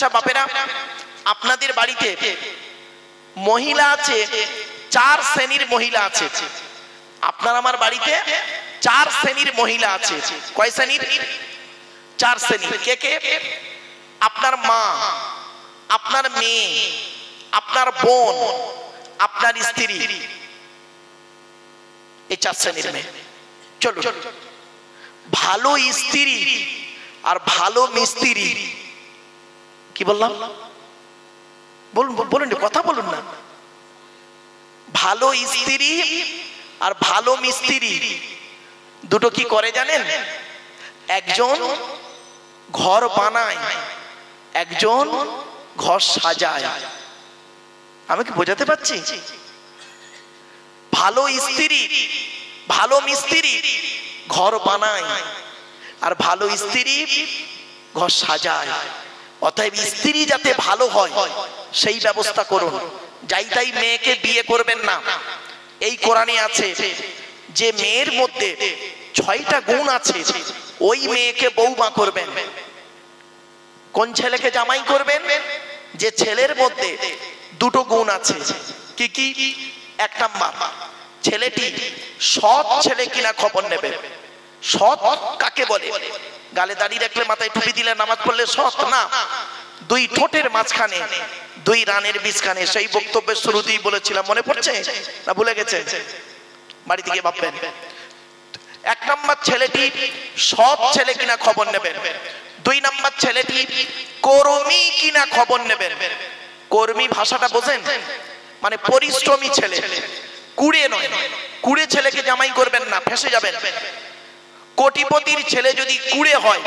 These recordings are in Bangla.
আচ্ছা বাপেরা, আপনাদের বাড়িতে মহিলা আছে, 4 শ্রেণীর মহিলা আছে। আপনার আমার বাড়িতে 4 শ্রেণীর মহিলা আছে। কয় শ্রেণীর? 4 শ্রেণীর। কে কে? আপনার মা, আপনার মেয়ে, আপনার বোন, আপনার স্ত্রী, এই 4 শ্রেণীর মেয়ে। চলো, ভালো স্ত্রী আর ভালো মিস্ত্রি, কি বললাম? বলুন বলুন, কথা বলুন না। ভালো স্ত্রী আর ভালো মিস্ত্রি দুটো কি করে জানেন? একজন ঘর বানায়, একজন ঘর সাজায়। আমি কি বোঝাতে পারছি? ভালো স্ত্রী, ভালো মিস্ত্রি ঘর বানায়, আর ভালো স্ত্রী ঘর সাজায়। অতএব স্ত্রী যাতে ভালো হয় সেই ব্যবস্থা করুন। যাই তাই মেয়েকে বিয়ে করবেন না। এই কোরআনে আছে যে মেয়ের মধ্যে 6টা গুণ আছে, ওই মেয়েকে বৌমা করবেন। কোন ছেলেকে জামাই করবেন? যে ছেলের মধ্যে 2টো গুণ আছে। কি কি? 1 নাম্বার, ছেলেটি সৎ ছেলে কিনা খবর নেবে। সৎ কাকে বলে? গালে দাড়ি রাখলে, মাথায় টুপি দিলে, নামাজ পড়লে সৎ না। 2 ঠোঁটের মাঝখানে 2 রানের বীজখানে, সেই বক্তব্যের শুরুতেই বলেছিলাম, মনে পড়ছে না ভুলে গেছে? বাড়ি থেকে ভাববেন। 1 নাম্বার, ছেলেটি সৎ ছেলে কিনা খবর নেবেন। 2 নাম্বার, ছেলেটি কর্মী কিনা খবর নেবেন। কর্মী ভাষাটা বোঝেন? মানে পরিশ্রমী ছেলে, কুড়ে নয়। কুড়ে ছেলেকে জামাই করবেন না, ফেঁসে যাবেন। কোটিপতির ছেলে যদি কুড়ে হয়,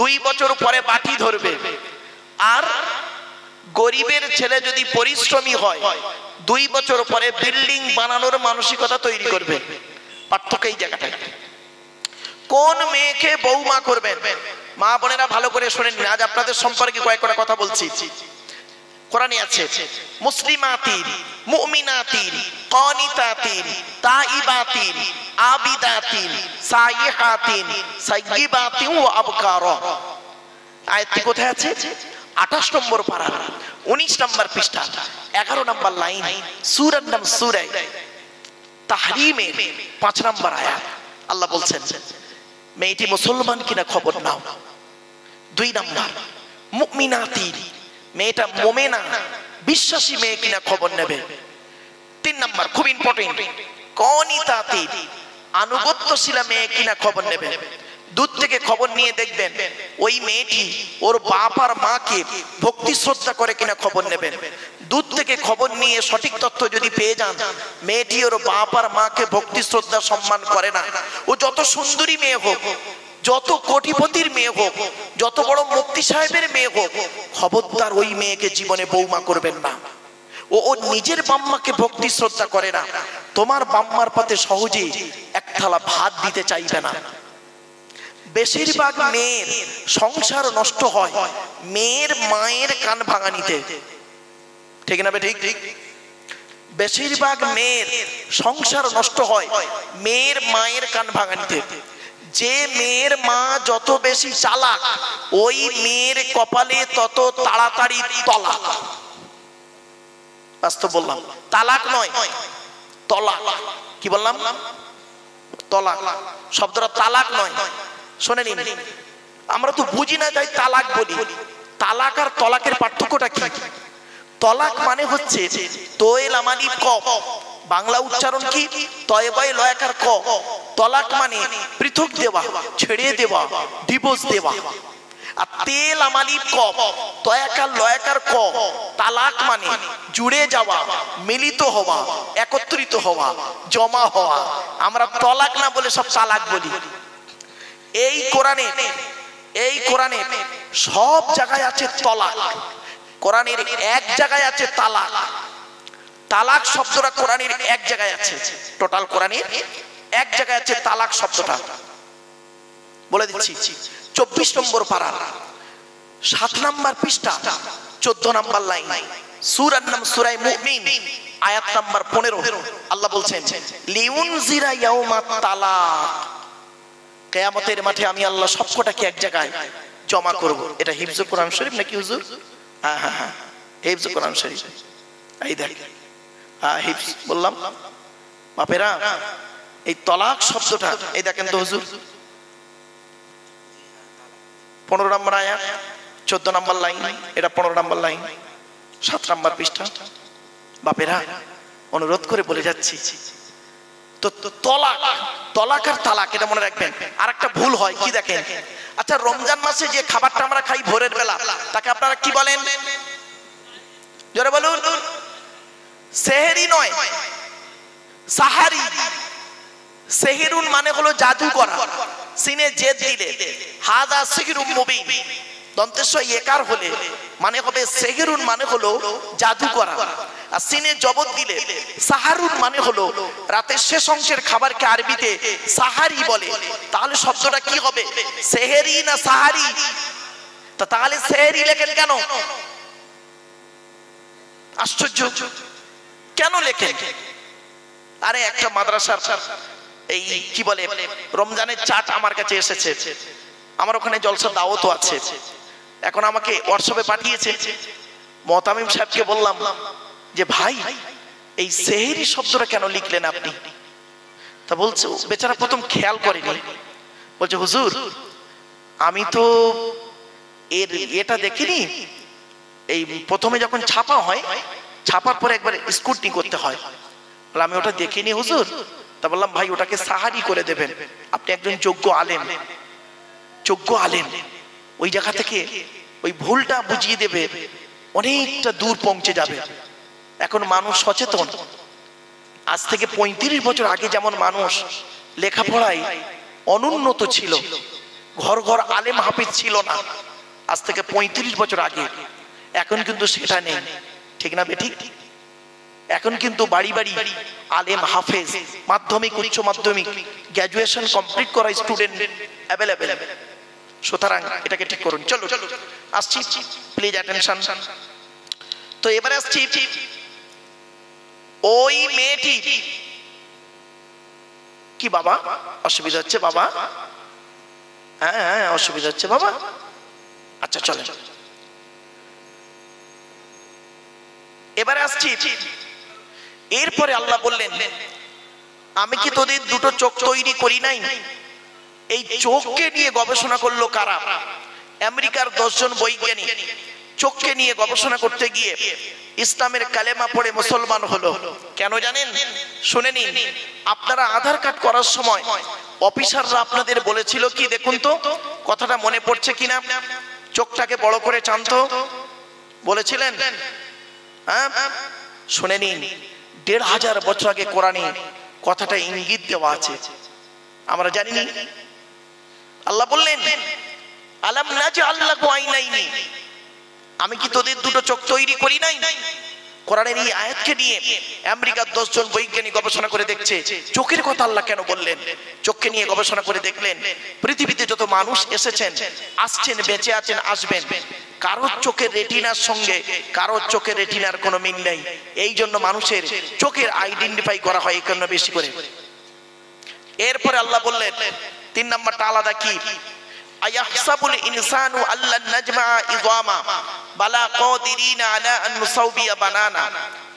2 বছর পরে বাটি ধরবে। আর গরিবের ছেলে যদি পরিশ্রমী হয়, 2 বছর পরে বিল্ডিং বানানোর মানসিকতা তৈরি করবে। পার্থক্য এই জায়গাটায়। কোন মেয়েকে বৌমা করবেন? মা বোনেরা ভালো করে শোনেন, আজ আপনাদের সম্পর্কে কয়েকটা কথা বলছি। কোরআনে আছে মুসলিমাতিন, মুমিনাতিন, কানিতাতিন, তাইবাতিন, আবিদাতিন, সাইহাতিন, সাইয়্যিবাতিন ওয়া আবকারা। আয়াতটি কোথায় আছে? 28 নম্বর পারা, 19 নম্বর পৃষ্ঠা, 11 নম্বর লাইন, সূরার নাম সূরা তাহরিমের 5 নম্বর আয়াত। আল্লাহ বলছেন মেয়েটি মুসলমান কিনা খবর নাও। 2 নম্বর, মুমিনাতিন, মেয়েটা মুমিনা বিশ্বাসী মেয়ে কিনা খবর নেবে। 3 নম্বর, খুব ইম্পর্টেন্ট, কানিতাতিন, আনুগত্যশীলা মেয়ে কিনা খবর নেবে। দূর থেকে খবর নিয়ে দেখবেন ওই মেয়েটি ওর বাপ আর মাকে ভক্তি শ্রদ্ধা করে কিনা খবর নেবেন। দূর থেকে খবর নিয়ে সঠিক তথ্য যদি পেয়ে যান মেয়েটি ওর বাপ আর মাকে ভক্তি শ্রদ্ধা সম্মান করে না, ও যত সুন্দরী মেয়ে হোক, যত কোটিপতির মেয়ে হোক, যত বড় মুফতি সাহেবের মেয়ে হোক, খবরদার ওই মেয়েকে জীবনে বৌমা করবেন না। ও নিজের বাম্মাকে ভক্তি শ্রদ্ধা করে না, তোমার বাম্মার পাতে সহজেই 1 থালা ভাত দিতে চাইবে না। বেশিরভাগ মেয়ের সংসার নষ্ট হয় মেয়ের মায়ের কান ভাঙানিতে, ঠিক না? ঠিক। বেশিরভাগ মেয়ের সংসার নষ্ট হয় মেয়ের মায়ের কান ভাঙানিতে। যে মেয়ের মা যত বেশি চালাক, ওই মেয়ের কপালে তত তাড়াতাড়ি তলাক। বাস্তব বললাম, তালাক নয়, তলাক। কি বললাম? তলাক। শব্দটা তালাক নয়। শোনে নিন, আমরা তো বুঝি না, যাই তালাক বলি। তালাক আর তলাকের পার্থক্যটা কি? তলাক মানে হচ্ছে তোয়েল আমালি ক, বাংলা উচ্চারণ কি? তয়বাই লয়াকার ক। তলাক মানে পৃথক দেওয়া, ছেড়ে দেওয়া, ডিভোর্স দেওয়া। আর তেল আমালি ক, তয়াকার লয়াকার ক, তালাক মানে জুড়ে যাওয়া, মিলিত হওয়া, একত্রিত হওয়া, জমা হওয়া। আমরা তলাক না বলে সব তালাক বলি। এই কোরআনে সব জায়গায় আছে তলাক, কোরআনের 1 জায়গায় আছে তালাক। তালাক শব্দটা কোরআনের 1 জায়গায় আছে, টোটাল কোরআনের 1 জায়গায় আছে তালাক শব্দটা। বলে দিচ্ছি, 24 নম্বর পারা, 7 নম্বর পৃষ্ঠা, 14 নম্বর লাইন, সূরার নাম সূরা মুমিন, আয়াত নাম্বার 15। আল্লাহ বলছেন লিউনজিরা ইয়াউমাত তালাক, কিয়ামতের মাঠে আমি আল্লাহ সবকটাকে 1 জায়গায় জমা করব। এটা হিফজুল কোরআন শরীফ নাকি হুজুর? হ্যাঁ হ্যাঁ হ্যাঁ, হিফজ কোরআন শরীফ। এই দেখ, হ্যাঁ হিফজ বললাম। বাপেরা এই তলাক শব্দটা এই দেখেন তো হুজুর, 15 নম্বর আয়াত 14 নম্বর লাইন, এটা 15 নম্বর লাইন 7 নম্বর পৃষ্ঠা। বাপেরা অনুরোধ করে বলে যাচ্ছি, তো তলাক, তলাক আর তালাক এটা মনে রাখবেন। আর একটা ভুল হয় কি দেখেন, আচ্ছা রমজান মাসে যে খাবারটা আমরা খাই ভোরের বেলা, তাকে আপনারা কি বলেন? জোরে বলুন। সেহেরি নয়, সাহারি। সেহেরুন মানে হলো জাদু করা, সিনে জেদ দিলে হাদা সিহরুম মুবিন, দন্তেশ একার হলে মানে হবে সেহেরুন মানে হলো জাদু করা। আর সিনে জবত দিলে সাহারুন মানে হলো রাতের শেষ অংশের খাবারকে আরবিতে সাহারি বলে। তাহলে শব্দটা কি হবে, সেহেরি না সাহারি? তাহলে সেহেরি লেখেন কেন? আশ্চর্য, কেন লেখেন? আরে একটা মাদ্রাসার এই কি বলে রমজানের চাট আমার কাছে এসেছে, আমার ওখানে জলসা দাওয়াতও আছে। এখন আমাকে হোয়াটসঅ্যাপে পাঠিয়েছে। মোহতামিম সাহেবকে বললাম যে ভাই এই সেহেরি শব্দটা কেন লিখলেন আপনি? তা বলছে, বেচারা প্রথম খেয়াল করেনি, বলছে হুজুর আমি তো এর এটা দেখিনি, এই প্রথমে যখন ছাপা হয়, ছাপার পরে একবার স্ক্রুটনি করতে হয়, আমি ওটা দেখিনি হুজুর। তা বললাম ভাই ওটাকে সাহারি করে দেবেন, আপনি একজন যোগ্য আলেম, যোগ্য আলেম, ওই জায়গা থেকে ওই ভুলটা বুঝিয়ে দেবে, অনেকটা দূর পৌঁছে যাবে। এখন মানুষ সচেতন। আজ থেকে 35 বছর আগে যেমন মানুষ লেখাপড়ায় অনুন্নত ছিল, ঘর ঘর আলেম হাফিজ ছিল না, আজ থেকে 35 বছর আগে, এখন কিন্তু সেটা নেই, ঠিক না বেঠিক? এখন কিন্তু বাড়ি বাড়ি আলেম হাফেজ, মাধ্যমিক উচ্চ মাধ্যমিক গ্র্যাজুয়েশন কমপ্লিট করা স্টুডেন্ট অ্যাভেলেবেল। সুতরাং এটাকে ঠিক করুন। চলো আসছি, প্লিজ অ্যাটেনশন। তো এবারে আসছি, ওই মেয়েটি কি বাবা অসুবিধা হচ্ছে বাবা? হ্যাঁ হ্যাঁ অসুবিধা হচ্ছে বাবা, আচ্ছা চলে। এবারে আসছি, এরপরে আল্লাহ বললেন আমি কি তোদের দুটো চোখ তৈরি করি নাই? এই চোখকে নিয়ে গবেষণা করলো কারা? আমেরিকার 10 জন বৈজ্ঞানিক চোখকে নিয়ে গবেষণা করতে গিয়ে ইসলামের কালেমা পড়ে মুসলমান হলো। কেন জানেন? শুনে নিন। আপনারা আধার কার্ড করার সময় অফিসাররা আপনাদের বলেছিল কি, দেখুন তো কথাটা মনে পড়ছে কিনা, চোখটাকে বড় করে চান্ত বলেছিলেন? হ্যাঁ, শুনে নিন। 1500 বছর আগে কোরআনে কথাটা ইঙ্গিত দেওয়া আছে, আমরা জানি না। আল্লাহ বললেন আলাম নাজআল লাহু আইনাইনি, আমি কি তোদের দুটো চোখ তৈরি করি নাই? কোরআনের এই আয়াতকে নিয়ে আমেরিকার 10 জন বৈজ্ঞানিক গবেষণা করে দেখছে চোখের কথা আল্লাহ কেন বললেন। চোখকে নিয়ে গবেষণা করে দেখলেন পৃথিবীতে যত মানুষ এসেছেন, আসছেন, বেঁচে আছেন, আসবেন, কারোর চোখের রেটিনার সঙ্গে কারোর চোখের রেটিনার কোনো মিল নেই। এই জন্য মানুষের চোখের আইডেন্টিফাই করা হয় এই কারণে বেশি করে। এরপরে আল্লাহ বললেন 3 নাম্বারটা আলাদা কি, আয়াহসাবুল ইনসানু আল্লান নাজমা ইযামা বালা কাদিরিনা আলা আন নুসাউবিয়া বানানা।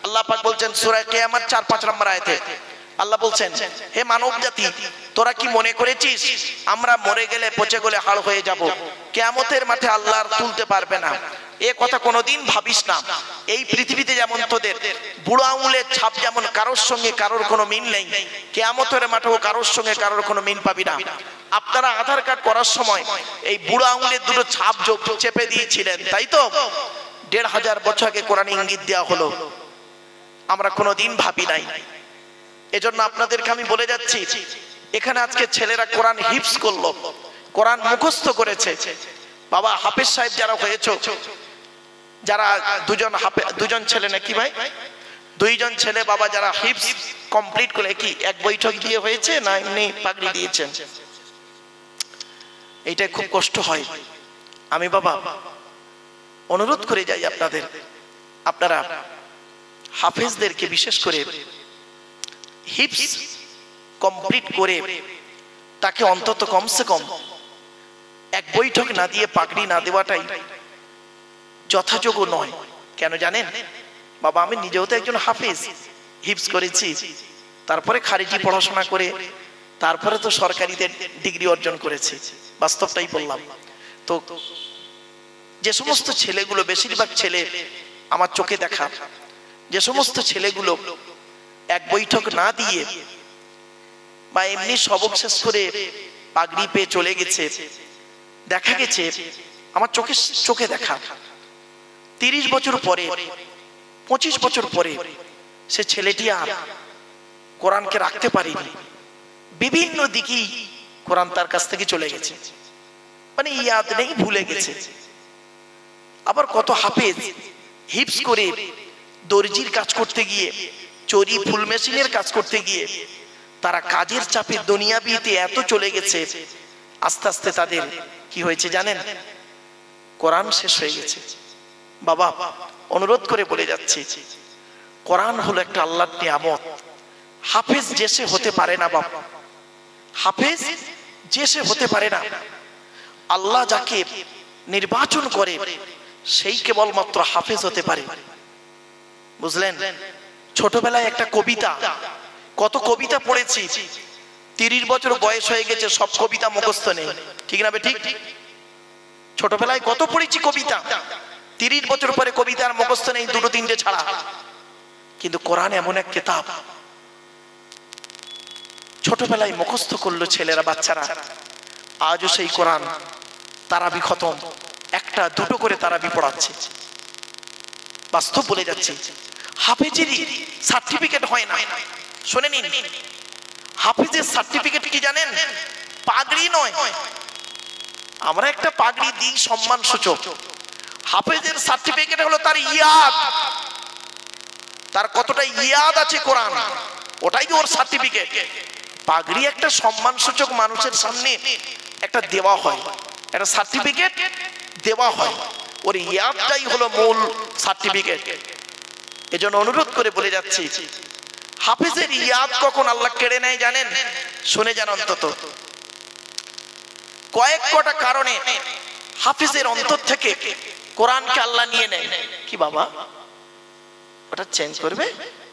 আল্লাহ পাক বলছেন সূরা কিয়ামত 4-5 নম্বর আয়াতে, আল্লাহ বলছেন হে মানব জাতি, তোরা কি মনে করেছিস আমরা মরে গেলে পচে গেলে হাড় হয়ে যাব, কিয়ামতের মাঠে আল্লাহ আর তুলতে পারবে না? এ কথা কোনোদিন ভাবিস না। এই পৃথিবীতে যেমন তোদের বুড়ো আঙুলের ছাপ যেমন কারোর সঙ্গে কারোর কোনো মিল নেই, কিয়ামতের মাঠেও কারোর সঙ্গে কারোর কোনো মিল পাবি না। আপনারা আধার কার্ড করার সময় এই বুড়ো আঙুলের দুটো ছাপ চেপে দিয়েছিলেন, তাই তো? 1500 বছর আগে কোরআনে ইঙ্গিত দেওয়া হলো, আমরা কোনোদিন ভাবি নাই। এজন্য আপনাদেরকে আমি বলে যাচ্ছি, এখানে আজকে ছেলেরা কোরআন হিফজ করলো, কোরআন মুখস্থ করেছে। বাবা হাফেজ সাহেব যারা হয়েছে, যারা দুজন ছেলে নাকি ভাই, 2 জন ছেলে বাবা যারা হিফজ কমপ্লিট করে, কি এক বৈঠক দিয়ে হয়েছে না এমনি পাগড়ি দিয়েছেন? এইটা খুব কষ্ট হয়। আমি বাবা অনুরোধ করে যাই আপনাদের, আপনারা হাফেজদেরকে বিশেষ করে হিফজ কমপ্লিট করে তাকে অন্তত কমসে কম এক বৈঠক না দিয়ে পাগড়ি না দেওয়াটাই যথাযোগ্য নয়। কেন জানেন বাবা, আমি নিজেও তো একজন হাফিজ, হিফজ করেছি, তারপরে খারিজি পড়াশোনা করে তারপরে তো সরকারিতে ডিগ্রি অর্জন করেছি, বাস্তবটাই বললাম। তো যে সমস্ত ছেলেগুলো, বেশিরভাগ ছেলে আমার চোখে দেখা, যে সমস্ত ছেলেগুলো এক বৈঠক না দিয়ে বা এমনি সবক শেষ করে পাগড়ি পেয়ে চলে গেছে, দেখা গেছে আমার চোখে দেখা 30 বছর পরে, 25 বছর পরে সে ছেলেটি আর কোরআনকে রাখতে পারেনি। বিভিন্ন দিকেই কোরআন তার কাছ থেকে চলে গেছে, মানে ইয়াদ নেই, ভুলে গেছে। আবার কত হাফেজ হিফজ করে দর্জির কাজ করতে গিয়ে, চরি ফুল মেশিনের কাজ করতে গিয়ে তারা কাজের চাপে দুনিয়াবিতে এত চলে গেছে, আস্তে আস্তে তাদের কি হয়েছে জানেন, কোরআন শেষ হয়ে গেছে। বাবা অনুরোধ করে বলে যাচ্ছি, কোরআন হলো একটা আল্লাহর নিয়ামত। হাফেজ যে সে হতে পারে না বাবা, হাফেজ যে সে হতে পারে না। আল্লাহ যাকে নির্বাচন করে সেই কেবলমাত্র হাফেজ হতে পারে, বুঝলেন? ছোটবেলায় একটা কবিতা, কত কবিতা পড়েছি, 30 বছর বয়স হয়ে গেছে, সব কবিতা মুখস্থ নেই, ঠিক না? ঠিক। ছোটবেলায় কত পড়েছি কবিতা, 30 বছর পরে কবিতার মুখস্থ নেই, 2-3টে ছাড়া। কিন্তু কোরআন এমন এক কিতাব, ছোটবেলায় মুখস্থ করলো ছেলেরা, বাচ্চারা, আজও সেই কোরআন তারাবি খতম, 1-2 করে তারাবি পড়াচ্ছে। বাস্তব বলে যাচ্ছে, হাফেজেরই সার্টিফিকেট হয় না। শুনে নিন, হাফেজের সার্টিফিকেট কি জানেন? পাগড়ি নয়। আমরা একটা পাগড়ি দিই সম্মান সূচক, হাফেজের সার্টিফিকেট হলো তার ইয়াদ, তার কতটা ইয়াদ আছে কোরআন, ওটাই ওর সার্টিফিকেট। পাগড়ি একটা সম্মান সূচক, মানুষের সামনে একটা দেওয়া হয়, একটা সার্টিফিকেট দেওয়া হয়, ওর ইয়াদটাই হলো মূল সার্টিফিকেট। এজন্য অনুরোধ করে বলে যাচ্ছি, হাফেজের ইয়াদ কখন আল্লাহ কেড়ে নেয় জানেন? শুনে যান, অন্তত কয়েকটা কারণে হাফেজের অন্তর থেকে কোরআনকে আল্লাহ নিয়ে নেয়। কি বাবা, ওটা চেঞ্জ করবে?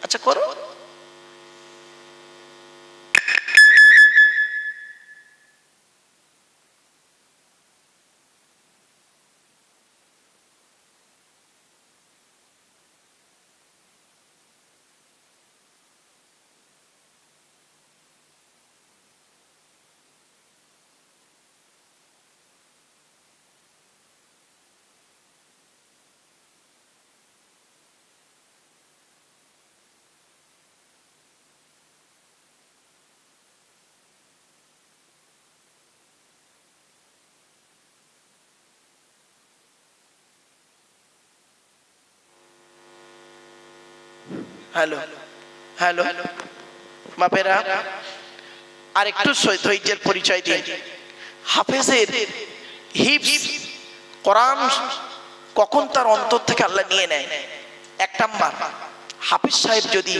আচ্ছা করো। হ্যালো হ্যালো বাপেরা, আর একটু ধৈর্যের পরিচয় দিন। হাফেজের হিফজ কোরআন কখন তার অন্তর থেকে আল্লাহ নিয়ে নেয়? 1 নাম্বার, হাফেজ সাহেব যদি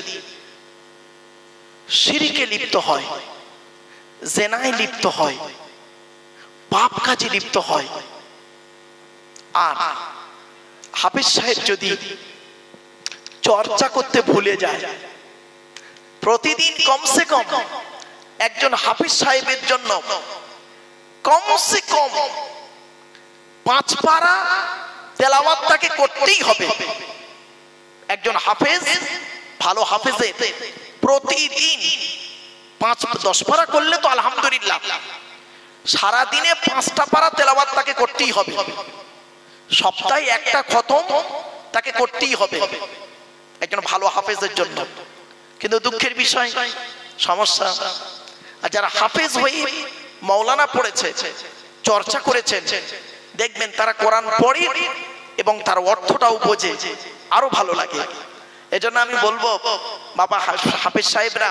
শিরকে লিপ্ত হয়, জেনায় লিপ্ত হয়, পাপ কাজে লিপ্ত হয়, আর হাফেজ সাহেব যদি চর্চা করতে ভুলে যায়। প্রতিদিন কমসে কম একজন হাফেজ সাহেবের জন্য কমসে কম 5 পারা তেলাওয়াত তাকে করতেই হবে। একজন হাফেজ, ভালো হাফেজের প্রতিদিন 5-10 পারা করলে তো আলহামদুলিল্লাহ, সারা দিনে 5টা পারা তেলাওয়াত তাকে করতেই হবে। সপ্তাহে 1টা খতম তাকে করতেই হবে একজন ভালো হাফেজের জন্য। কিন্তু দুঃখের বিষয়, সমস্যা, আর যারা হাফেজ হয়ে মাওলানা পড়েছে, চর্চা করেছেন, দেখবেন তারা কোরআন পড়ে এবং তার অর্থটাও বোঝে, আরো ভালো লাগে। এজন্য আমি বলবো বাবা হাফেজ সাহেবরা,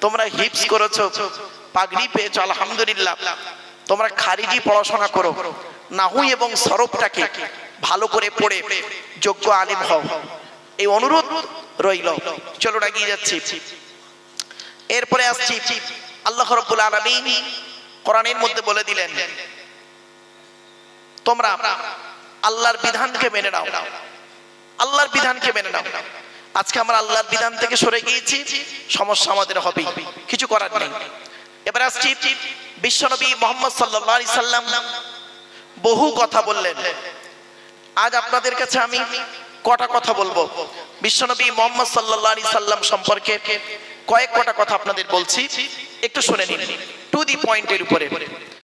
তোমরা হিফজ করেছো, পাগড়ি পেয়েছো, আলহামদুলিল্লাহ, তোমরা খারিজি পড়াশোনা করো, নাহু এবং সরফটাকে ভালো করে পড়ে যোগ্য আলিম হও, এই অনুরোধ রইল। চলো এগিয়ে যাচ্ছি। এরপরে আসছি, আল্লাহ রাব্বুল আলামিন কোরআনের মধ্যে বলে দিলেন, তোমরা আল্লাহর বিধানকে মেনে নাও, আল্লাহর বিধানকে মেনে নাও। আজকে আমরা আল্লাহর বিধান থেকে সরে গিয়েছি, সমস্যা আমাদের হবে, কিছু করার নেই। এবার আসছি বিশ্বনবী মুহাম্মদ সাল্লাল্লাহু আলাইহি সাল্লাম বহু কথা বললেন। আজ আপনাদের কাছে আমি কটা কথা বলবো বিশ্বনবী মুহাম্মদ সাল্লাল্লাহু আলাইহি সাল্লাম সম্পর্কে, কয়েক কটা কথা আপনাদের বলছি, একটু শুনে নিন, টু দি পয়েন্টের উপরে।